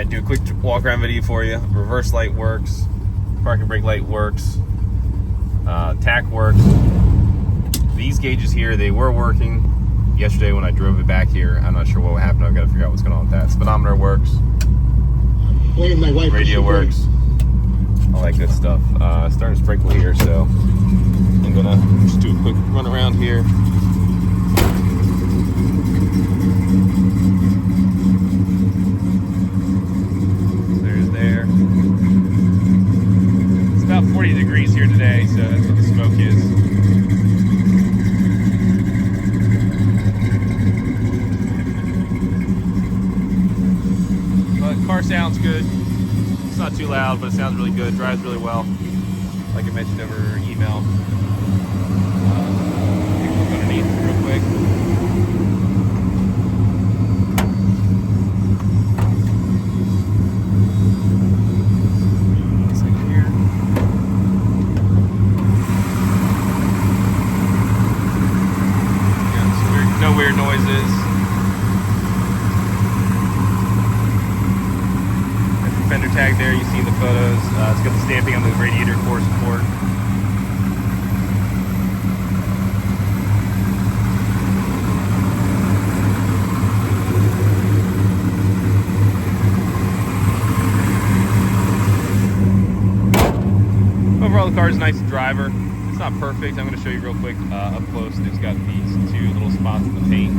Alright, do a quick walk around video for you. Reverse light works, parking brake light works, tack works. These gauges here, they were working yesterday when I drove it back here. I'm not sure what happened. I've got to figure out what's going on with that. Speedometer works. My wife Radio works. All that good stuff. Starting to sprinkle here, so I'm gonna just do a quick run around here. There's there. It's about 40 degrees here today, so that's what the smoke is. Car sounds good. It's not too loud, but it sounds really good. Drives really well, like I mentioned over email. Take a look underneath real quick. Second here. Yeah, no weird noises. Fender tag there, you see the photos. It's got the stamping on the radiator core support. Overall, the car is a nice driver. It's not perfect. I'm going to show you real quick up close. It's got these two little spots in the paint.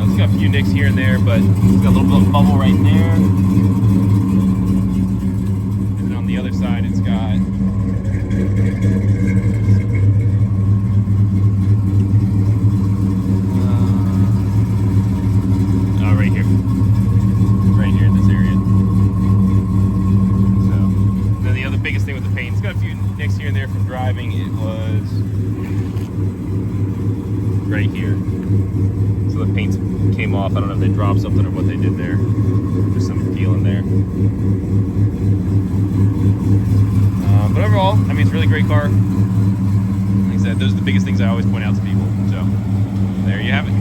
It's got a few nicks here and there, but it's got a little bit of bubble right there. The other side, it's got right here in this area. So then the other biggest thing with the paint, it's got a few nicks here and there from driving. It was right here, so the paint came off. I don't know if they dropped something or what they did there. Just some peel in there. But overall, I mean, it's a really great car. Like I said, those are the biggest things I always point out to people. So, there you have it.